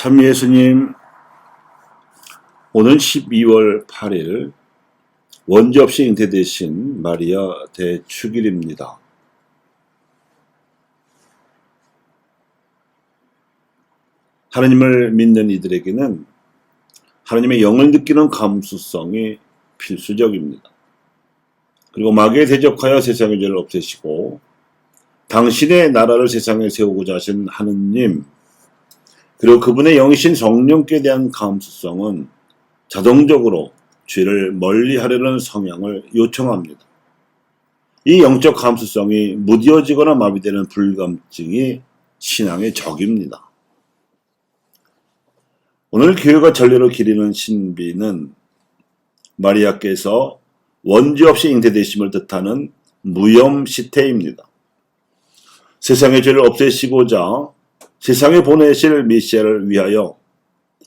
참 예수님, 오늘 12월 8일 원죄 없이 잉태되신 마리아 대축일입니다. 하나님을 믿는 이들에게는 하나님의 영을 느끼는 감수성이 필수적입니다. 그리고 마귀에 대적하여 세상의 죄를 없애시고 당신의 나라를 세상에 세우고자 하신 하느님, 그리고 그분의 영이신 성령께 대한 감수성은 자동적으로 죄를 멀리하려는 성향을 요청합니다. 이 영적 감수성이 무뎌지거나 마비되는 불감증이 신앙의 적입니다. 오늘 교회가 전례로 기리는 신비는 마리아께서 원죄 없이 잉태되심을 뜻하는 무염시태입니다. 세상의 죄를 없애시고자 세상에 보내실 메시아를 위하여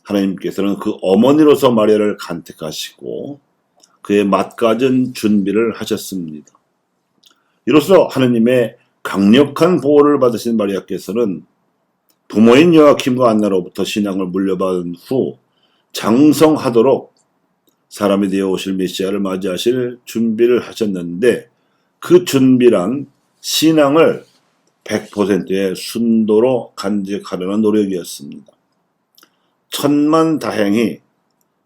하나님께서는 그 어머니로서 마리아를 간택하시고 그의 맛가진 준비를 하셨습니다. 이로써 하느님의 강력한 보호를 받으신 마리아께서는 부모인 요아킴과 안나로부터 신앙을 물려받은 후 장성하도록 사람이 되어 오실 메시아를 맞이하실 준비를 하셨는데, 그 준비란 신앙을 100%의 순도로 간직하려는 노력이었습니다. 천만다행히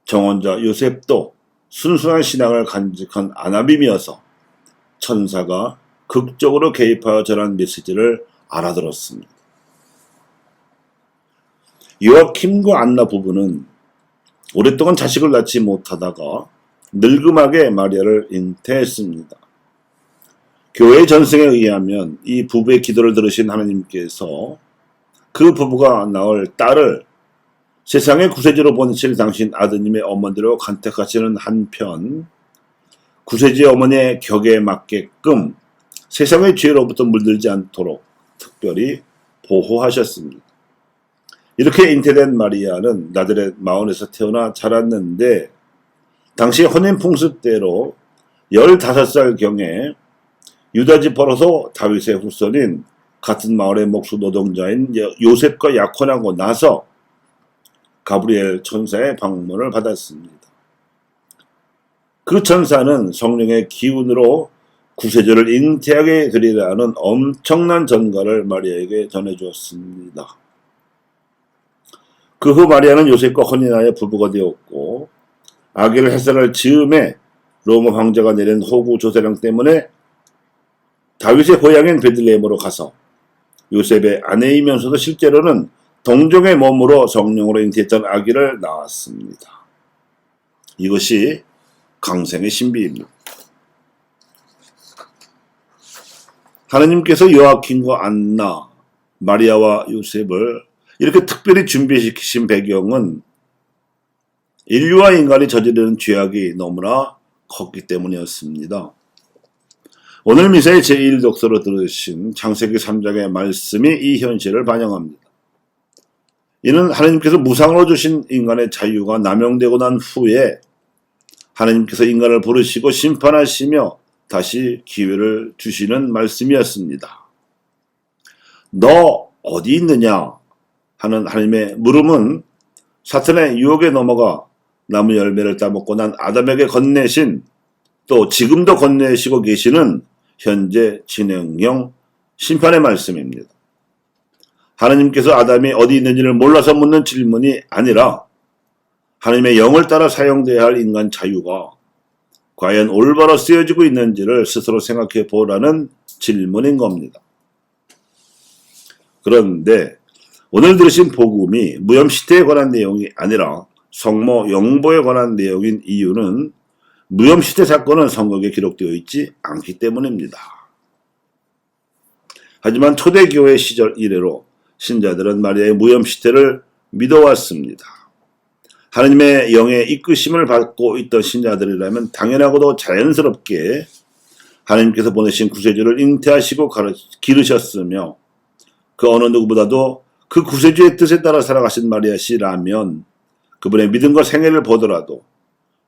정혼자 요셉도 순수한 신앙을 간직한 아나빔이어서 천사가 극적으로 개입하여 전한 메시지를 알아들었습니다. 요아킴과 안나 부부는 오랫동안 자식을 낳지 못하다가 늙음하게 마리아를 잉태했습니다. 교회 전승에 의하면 이 부부의 기도를 들으신 하나님께서 그 부부가 낳을 딸을 세상의 구세주로 보내실 당신 아드님의 어머니로 간택하시는 한편, 구세주의 어머니의 격에 맞게끔 세상의 죄로부터 물들지 않도록 특별히 보호하셨습니다. 이렇게 잉태된 마리아는 나자렛 마을에서 태어나 자랐는데, 당시 혼인 풍습대로 15살경에 유다 지파로서 다윗의 후손인 같은 마을의 목수 노동자인 요셉과 약혼하고 나서 가브리엘 천사의 방문을 받았습니다. 그 천사는 성령의 기운으로 구세주를 잉태하게 되리라는 엄청난 전가를 마리아에게 전해주었습니다. 그 후 마리아는 요셉과 혼인하여 부부가 되었고, 아기를 해산할 즈음에 로마 황제가 내린 호구 조사령 때문에 다윗의 고향인 베들레헴으로 가서 요셉의 아내이면서도 실제로는 동정의 몸으로 성령으로 잉태했던 아기를 낳았습니다. 이것이 강생의 신비입니다. 하나님께서 요아킴과 안나, 마리아와 요셉을 이렇게 특별히 준비시키신 배경은 인류와 인간이 저지르는 죄악이 너무나 컸기 때문이었습니다. 오늘 미사의 제1독서로 들으신 창세기 3장의 말씀이 이 현실을 반영합니다. 이는 하나님께서 무상으로 주신 인간의 자유가 남용되고 난 후에 하나님께서 인간을 부르시고 심판하시며 다시 기회를 주시는 말씀이었습니다. 너 어디 있느냐 하는 하나님의 물음은 사탄의 유혹에 넘어가 나무 열매를 따먹고 난 아담에게 건네신, 또 지금도 건네시고 계시는 현재 진행형 심판의 말씀입니다. 하나님께서 아담이 어디 있는지를 몰라서 묻는 질문이 아니라 하나님의 영을 따라 사용되어야 할 인간 자유가 과연 올바로 쓰여지고 있는지를 스스로 생각해 보라는 질문인 겁니다. 그런데 오늘 들으신 복음이 무염시태에 관한 내용이 아니라 성모 영보에 관한 내용인 이유는 무염시태 사건은 성경에 기록되어 있지 않기 때문입니다. 하지만 초대교회 시절 이래로 신자들은 마리아의 무염시태를 믿어왔습니다. 하나님의 영의 이끄심을 받고 있던 신자들이라면 당연하고도 자연스럽게 하나님께서 보내신 구세주를 잉태하시고 기르셨으며, 그 어느 누구보다도 그 구세주의 뜻에 따라 살아가신 마리아 씨라면 그분의 믿음과 생애를 보더라도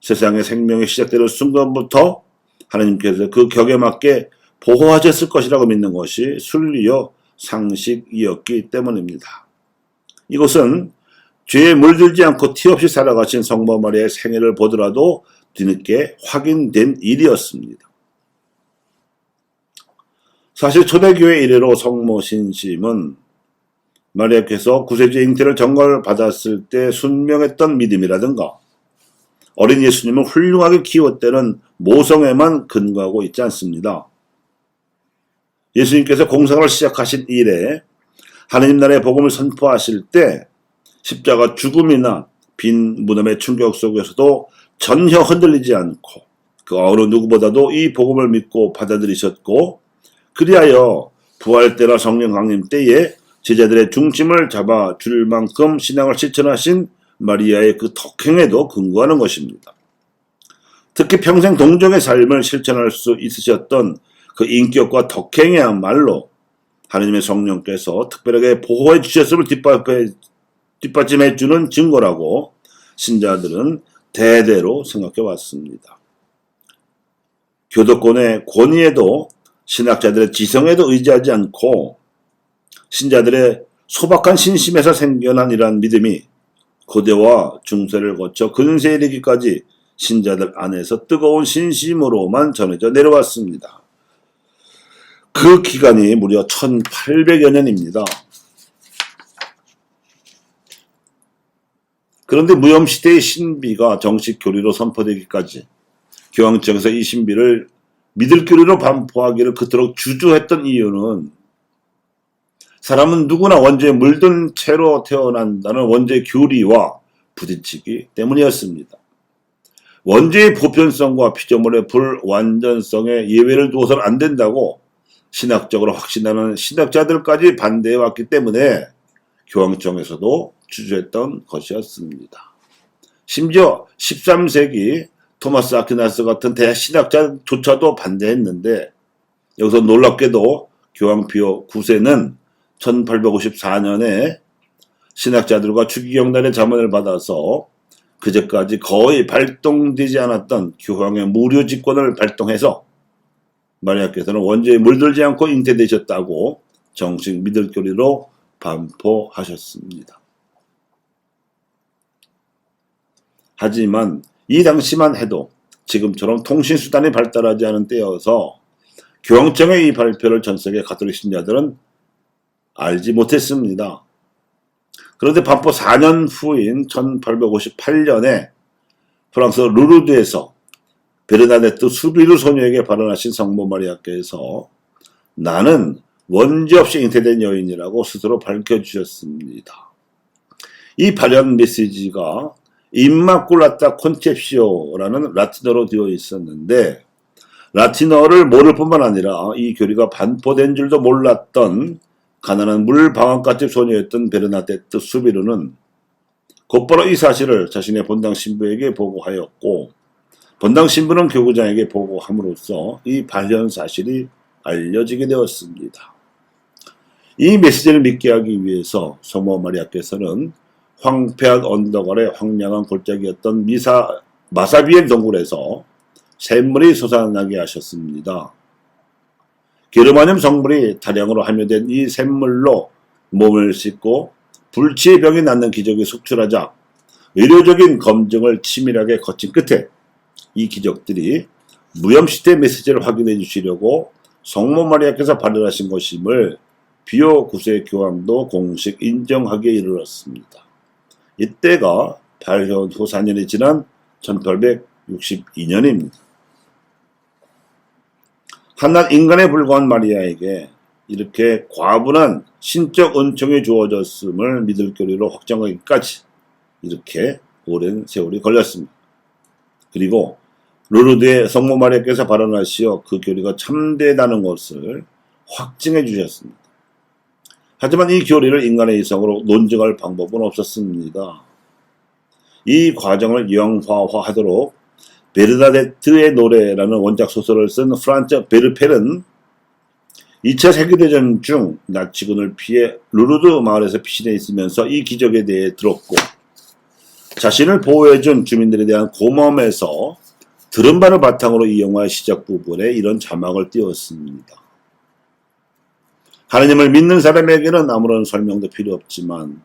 세상의 생명이 시작되는 순간부터 하나님께서 그 격에 맞게 보호하셨을 것이라고 믿는 것이 순리요 상식이었기 때문입니다. 이것은 죄에 물들지 않고 티 없이 살아가신 성모 마리아의 생애를 보더라도 뒤늦게 확인된 일이었습니다. 사실 초대교회 이래로 성모 신심은 마리아께서 구세주의 잉태를 전가받았을 때 순명했던 믿음이라든가 어린 예수님을 훌륭하게 키웠다는 모성에만 근거하고 있지 않습니다. 예수님께서 공생을 시작하신 이래 하느님 나라의 복음을 선포하실 때 십자가 죽음이나 빈 무덤의 충격 속에서도 전혀 흔들리지 않고 그 어느 누구보다도 이 복음을 믿고 받아들이셨고 그리하여 부활 때나 성령 강림 때에 제자들의 중심을 잡아줄 만큼 신앙을 실천하신 마리아의 그 덕행에도 근거하는 것입니다. 특히 평생 동정의 삶을 실천할 수 있으셨던 그 인격과 덕행이야말로 하느님의 성령께서 특별하게 보호해 주셨음을 뒷받침해 주는 증거라고 신자들은 대대로 생각해 왔습니다. 교도권의 권위에도 신학자들의 지성에도 의지하지 않고 신자들의 소박한 신심에서 생겨난 이러한 믿음이 고대와 중세를 거쳐 근세에 이르기까지 신자들 안에서 뜨거운 신심으로만 전해져 내려왔습니다. 그 기간이 무려 1800여 년입니다. 그런데 무염시대의 신비가 정식 교리로 선포되기까지 교황청에서 이 신비를 믿을 교리로 반포하기를 그토록 주저했던 이유는 사람은 누구나 원죄에 물든 채로 태어난다는 원죄 교리와 부딪히기 때문이었습니다. 원죄의 보편성과 피조물의 불완전성에 예외를 두어서는 안 된다고 신학적으로 확신하는 신학자들까지 반대해왔기 때문에 교황청에서도 주저했던 것이었습니다. 심지어 13세기 토마스 아퀴나스 같은 대신학자조차도 반대했는데 여기서 놀랍게도 교황 피오 9세는 1854년에 신학자들과 추기경단의 자문을 받아서 그제까지 거의 발동되지 않았던 교황의 무료 직권을 발동해서 마리아께서는 원죄에 물들지 않고 잉태되셨다고 정식 믿을 교리로 반포하셨습니다. 하지만 이 당시만 해도 지금처럼 통신수단이 발달하지 않은 때여서 교황청의 이 발표를 전 세계 가톨릭 신자들은 알지 못했습니다. 그런데 반포 4년 후인 1858년에 프랑스 루르드에서 베르나데트 수비르 소녀에게 발언하신 성모 마리아께서 나는 원죄 없이 잉태된 여인이라고 스스로 밝혀주셨습니다. 이 발언 메시지가 임마culata 콘셉시오라는 라틴어로 되어 있었는데 라틴어를 모를 뿐만 아니라 이 교리가 반포된 줄도 몰랐던 가난한 물방앗간집 소녀였던 베르나데트 수비르는 곧바로 이 사실을 자신의 본당 신부에게 보고하였고 본당 신부는 교구장에게 보고함으로써 이 발현 사실이 알려지게 되었습니다. 이 메시지를 믿게 하기 위해서 성모 마리아께서는 황폐한 언덕 아래 황량한 골짜기였던 마사비엘 동굴에서 샘물이 솟아나게 하셨습니다. 게르마늄 성분이 다량으로 함유된 이 샘물로 몸을 씻고 불치의 병이 낫는 기적이 속출하자 의료적인 검증을 치밀하게 거친 끝에 이 기적들이 무염시대 메시지를 확인해 주시려고 성모 마리아께서 발현하신 것임을 비오 9세 교황도 공식 인정하기에 이르렀습니다. 이때가 발현 후 4년이 지난 1862년입니다. 한낱 인간에 불과한 마리아에게 이렇게 과분한 신적 은총이 주어졌음을 믿을 교리로 확정하기까지 이렇게 오랜 세월이 걸렸습니다. 그리고 루르드의 성모 마리아께서 발언하시어 그 교리가 참되다는 것을 확증해 주셨습니다. 하지만 이 교리를 인간의 이성으로 논증할 방법은 없었습니다. 이 과정을 영화화하도록 베르나데트의 노래라는 원작 소설을 쓴 프란츠 베르펠은 2차 세계대전 중 나치군을 피해 루르드 마을에서 피신해 있으면서 이 기적에 대해 들었고 자신을 보호해준 주민들에 대한 고마움에서 들은 바를 바탕으로 이 영화의 시작 부분에 이런 자막을 띄웠습니다. 하느님을 믿는 사람에게는 아무런 설명도 필요 없지만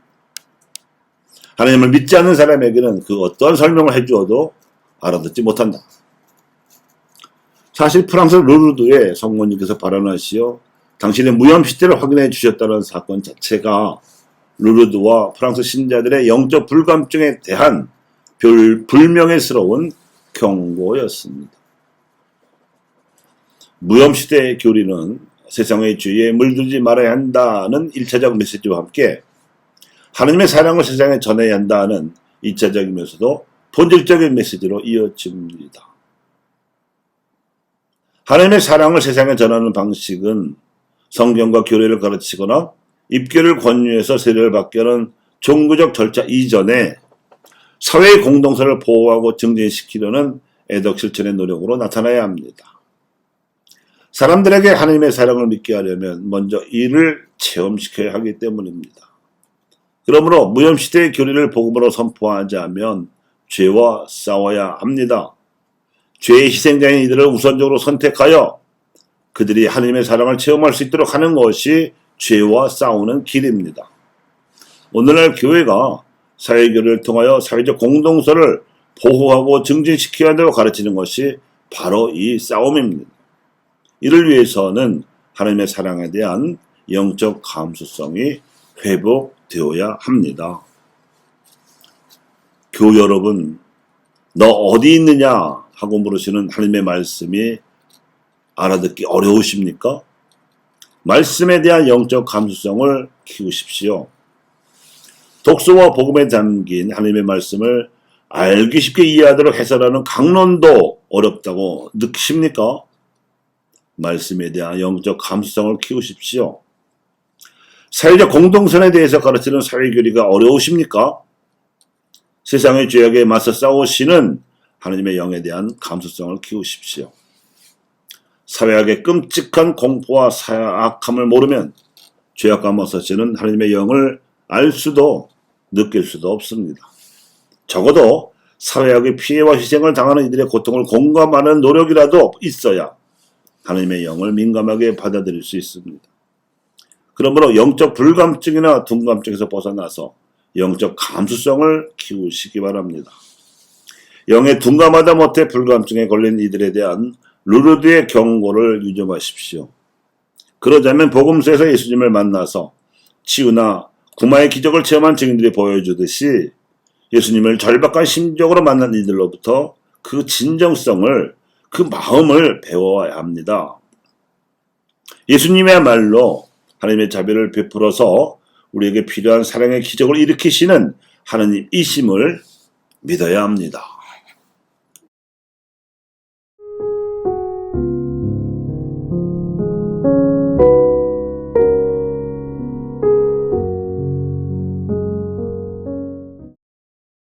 하나님을 믿지 않는 사람에게는 그 어떠한 설명을 해주어도 알아듣지 못한다. 사실 프랑스 루르드의 성모님께서 발언하시어 당신의 무염시대를 확인해 주셨다는 사건 자체가 루르드와 프랑스 신자들의 영적 불감증에 대한 불명예스러운 경고였습니다. 무염시대의 교리는 세상의 죄에 물들지 말아야 한다는 1차적 메시지와 함께 하나님의 사랑을 세상에 전해야 한다는 2차적이면서도 본질적인 메시지로 이어집니다. 하나님의 사랑을 세상에 전하는 방식은 성경과 교리를 가르치거나 입교를 권유해서 세례를 받게 하는 종교적 절차 이전에 사회의 공동체를 보호하고 증진시키려는 애덕 실천의 노력으로 나타나야 합니다. 사람들에게 하나님의 사랑을 믿게 하려면 먼저 이를 체험시켜야 하기 때문입니다. 그러므로 무염시대의 교리를 복음으로 선포하자면 죄와 싸워야 합니다. 죄의 희생자인 이들을 우선적으로 선택하여 그들이 하나님의 사랑을 체험할 수 있도록 하는 것이 죄와 싸우는 길입니다. 오늘날 교회가 사회교류를 통하여 사회적 공동체를 보호하고 증진시켜야 한다고 가르치는 것이 바로 이 싸움입니다. 이를 위해서는 하나님의 사랑에 대한 영적 감수성이 회복되어야 합니다. 교우 여러분, 너 어디 있느냐 하고 물으시는 하나님의 말씀이 알아듣기 어려우십니까? 말씀에 대한 영적 감수성을 키우십시오. 독서와 복음에 담긴 하나님의 말씀을 알기 쉽게 이해하도록 해설하는 강론도 어렵다고 느끼십니까? 말씀에 대한 영적 감수성을 키우십시오. 사회적 공동선에 대해서 가르치는 사회교리가 어려우십니까? 세상의 죄악에 맞서 싸우시는 하나님의 영에 대한 감수성을 키우십시오. 사회학의 끔찍한 공포와 사악함을 모르면 죄악과 맞서시는 하나님의 영을 알 수도 느낄 수도 없습니다. 적어도 사회학의 피해와 희생을 당하는 이들의 고통을 공감하는 노력이라도 있어야 하나님의 영을 민감하게 받아들일 수 있습니다. 그러므로 영적 불감증이나 둔감증에서 벗어나서 영적 감수성을 키우시기 바랍니다. 영에 둔감하다 못해 불감증에 걸린 이들에 대한 루르드의 경고를 유념하십시오. 그러자면 복음서에서 예수님을 만나서 치유나 구마의 기적을 체험한 증인들이 보여주듯이 예수님을 절박한 심정으로 만난 이들로부터 그 진정성을, 그 마음을 배워야 합니다. 예수님이야말로 하나님의 자비를 베풀어서 우리에게 필요한 사랑의 기적을 일으키시는 하나님이심을 믿어야 합니다.